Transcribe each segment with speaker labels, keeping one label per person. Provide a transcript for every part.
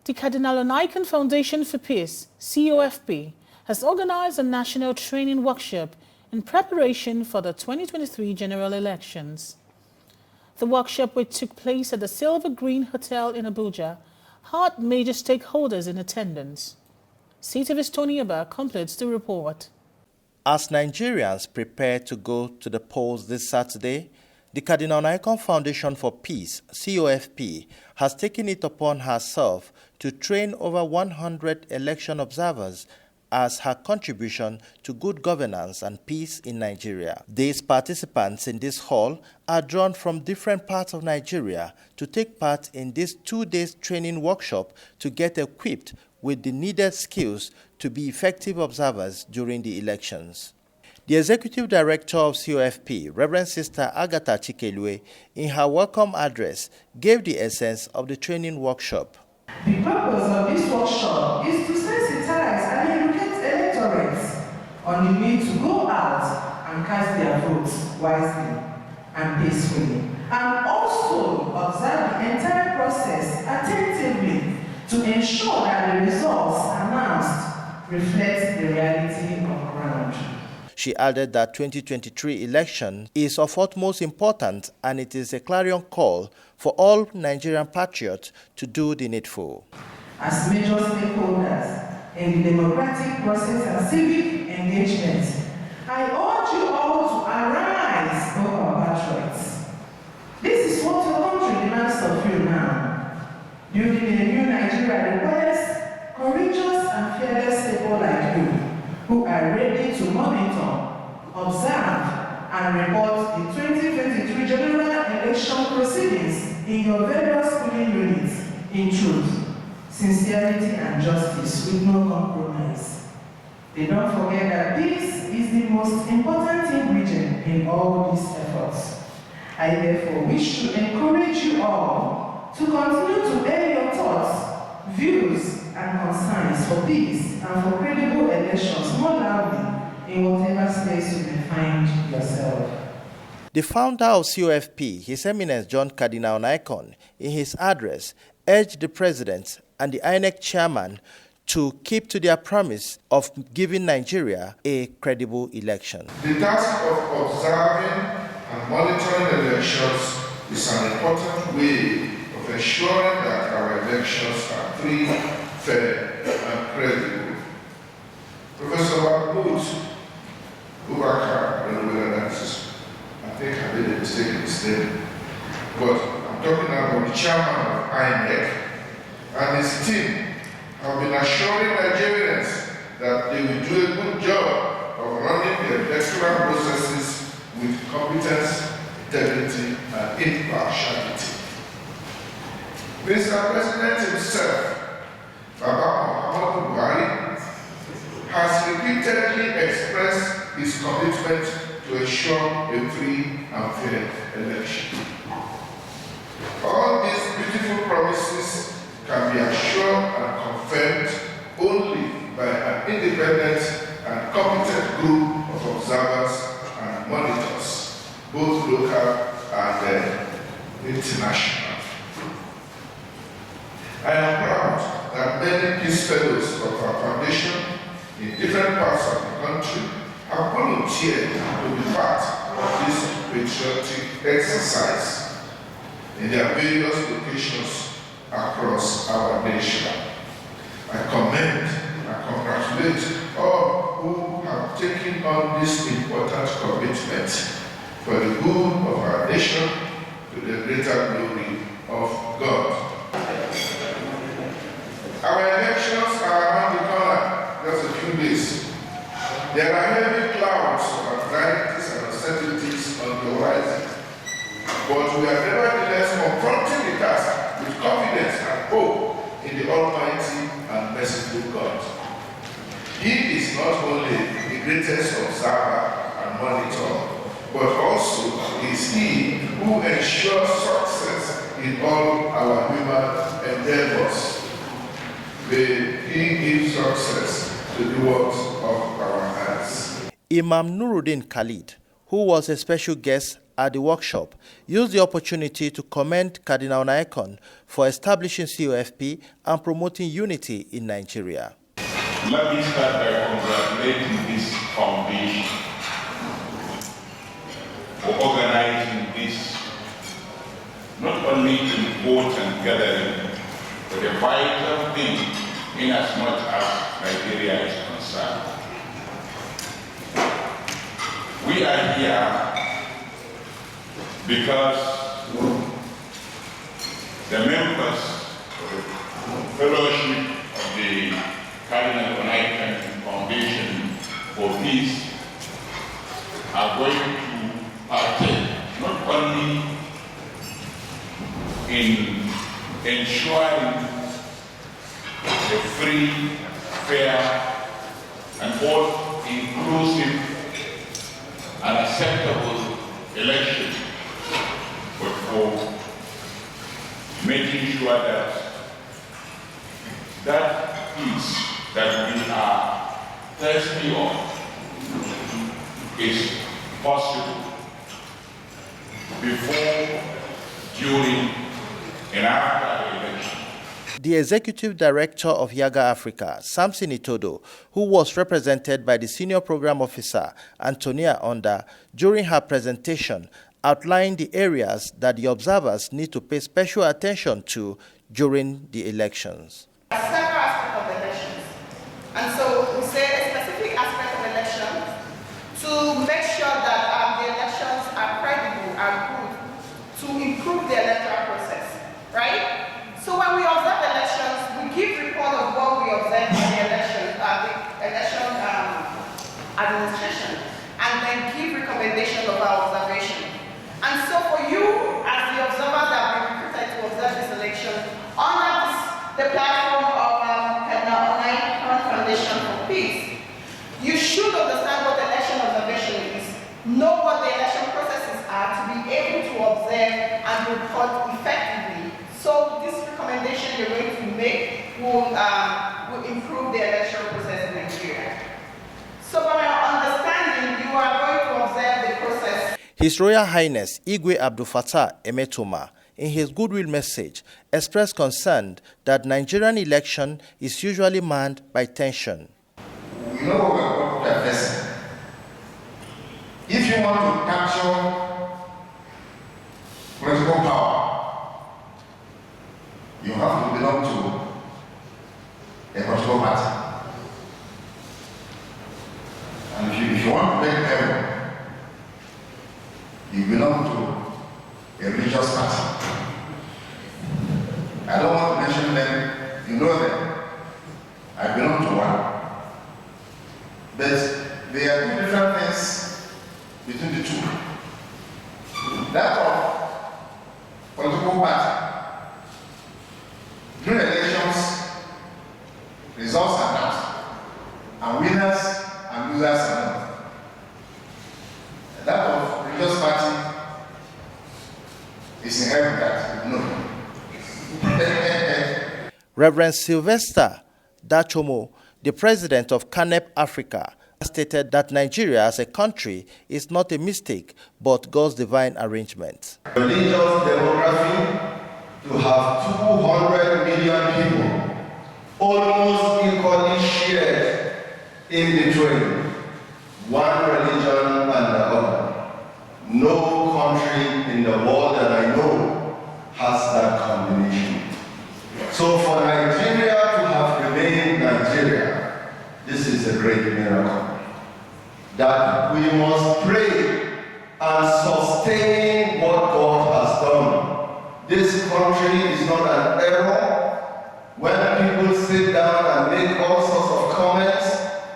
Speaker 1: The Cardinal Onaiyekan Foundation for Peace, COFP, has organized a national training workshop in preparation for the 2023 general elections. The workshop, which took place at the Silver Green Hotel in Abuja, had major stakeholders in attendance. CTV's Tony Abba completes the report.
Speaker 2: As Nigerians prepare to go to the polls this Saturday, the Cardinal Onaiyekan Foundation for Peace, COFP, has taken it upon herself to train over 100 election observers as her contribution to good governance and peace in Nigeria. These participants in this hall are drawn from different parts of Nigeria to take part in this 2-day training workshop to get equipped with the needed skills to be effective observers during the elections. The Executive Director of COFP, Reverend Sister Agatha Chikelue, in her welcome address, gave the essence of the training workshop.
Speaker 3: The purpose of this workshop is to sensitize and educate electorates on the need to go out and cast their votes wisely and peacefully, and also observe the entire process attentively to ensure that the results announced reflect the reality of ground.
Speaker 2: She added that 2023 election is of utmost importance and it is a clarion call for all Nigerian patriots to do the needful.
Speaker 3: As major stakeholders in the democratic process and civic engagement, I urge you all to arise, O our patriots. This is what your country demands of you now. Building a new Nigeria requires courageous and fearless people like you, who are ready to monitor, observe, and report the 2023 general election proceedings in your various polling units in truth, sincerity, and justice with no compromise. They don't forget that this is the most important ingredient in all these efforts. I therefore wish to encourage you all to continue to air your thoughts, views, and concerns for peace and for credible elections more loudly in whatever space you may find yourself.
Speaker 2: The founder of COFP, His Eminence John Cardinal Onaiyekan, in his address, urged the President and the INEC chairman to keep to their promise of giving Nigeria a credible election.
Speaker 4: The task of observing and monitoring elections is an important way of ensuring that our elections are free, fair, and credible. Professor Mahmoud I think I made a mistake in his name, but I'm talking about the chairman of INEC and his team have been assuring Nigerians that they will do a good job of running the electoral processes with competence, integrity, and impartiality. Mr. President himself, Baba Muhammadu Buhari, has repeatedly expressed his commitment to ensure a free and fair election. All these beautiful promises can be assured and confirmed only by an independent and competent group of observers and monitors, both local and international. I am proud that many peace fellows of our foundation in different parts of the country have volunteered to be part of this patriotic exercise in their various locations across our nation. I commend and congratulate all who have taken on this important commitment for the good of our nation to the greater glory of God. Our elections are around the corner, just a few days. There are heavy clouds of anxieties and uncertainties on the horizon, but we are nevertheless confronting the task with confidence and hope in the Almighty and merciful God. He is not only the greatest observer and monitor, but also is He who ensures success in all our human endeavors. May He give success to the works of our hands.
Speaker 2: Imam Nuruddin Khalid, who was a special guest at the workshop used the opportunity to commend Cardinal Onaiyekan for establishing COFP and promoting unity in Nigeria.
Speaker 5: Let me start by congratulating this foundation for organizing this not only important gathering, but a vital thing in as much as Nigeria is concerned. We are here because the members of the fellowship of the Cardinal Onaiyekan Foundation for Peace are going to partake not only in ensuring a free, fair, and all-inclusive and acceptable election, but for making sure that that peace that we are thirsty of is possible before, during, and after the election.
Speaker 2: The Executive Director of Yaga Africa, Samson Itodo, who was represented by the Senior Program Officer, Antonia Onda, during her presentation, outlined the areas that the observers need to pay special attention to during the elections.
Speaker 6: There are several aspects of the elections, and so we say a specific aspect of elections to make sure that the elections are credible and good, to improve the electoral process, right? So when we observe elections, we give report of what we observe in the election administration, and then give recommendation of our observation. And so for you, as the observers that have been recruited to observe this election, under the platform of Cardinal Onaiyekan Foundation for Peace, you should understand what election observation is, know what the election processes are, to be able to observe and report effectively. So this recommendation you're going to make will improve the electoral process in Nigeria. So by my understanding, you are going to observe the process.
Speaker 2: His Royal Highness Igwe Abdul Fattah Emetoma, in his goodwill message, expressed concern that Nigerian election is usually marred by tension.
Speaker 4: We know what we are facing. If you want to capture political power, you have to belong to a political party. And if you want to make heaven, you belong to a religious party. I don't want to mention them, you know them. I belong to one. But there are two different things between the two. That of political party. During elections, results are announced, and winners and losers are known. That of religious party is inherent that you know.
Speaker 2: Reverend Sylvester Dachomo, the president of CANEP Africa, stated that Nigeria as a country is not a mistake, but God's divine arrangement.
Speaker 7: Religious demography to have 200 million people, almost equally shared in between one religion and the other. No country in the world that I know has that combination. So for Nigeria to have remained Nigeria, this is a great miracle. That we must pray and sustain what God has done. This country is not an error. When people sit down and make all sorts of comments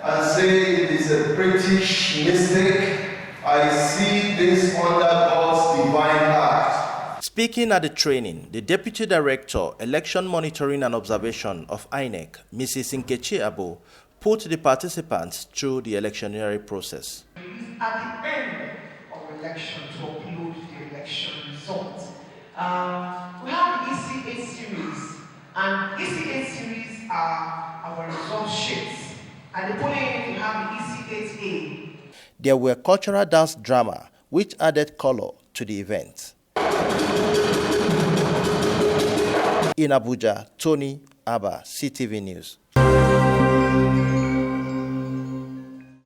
Speaker 7: and say it is a British mistake, I see this under God's divine act.
Speaker 2: Speaking at the training, the Deputy Director, Election Monitoring and Observation of INEC, Mrs. Nkechi Abo, put the participants through the electioneering process.
Speaker 3: At the end of election to upload the election results. We have the EC8 series, and EC8 series are our result sheets. And the polling unit we have the EC8A.
Speaker 2: There were cultural dance drama, which added color to the event. In Abuja, Tony Abba, CTV News.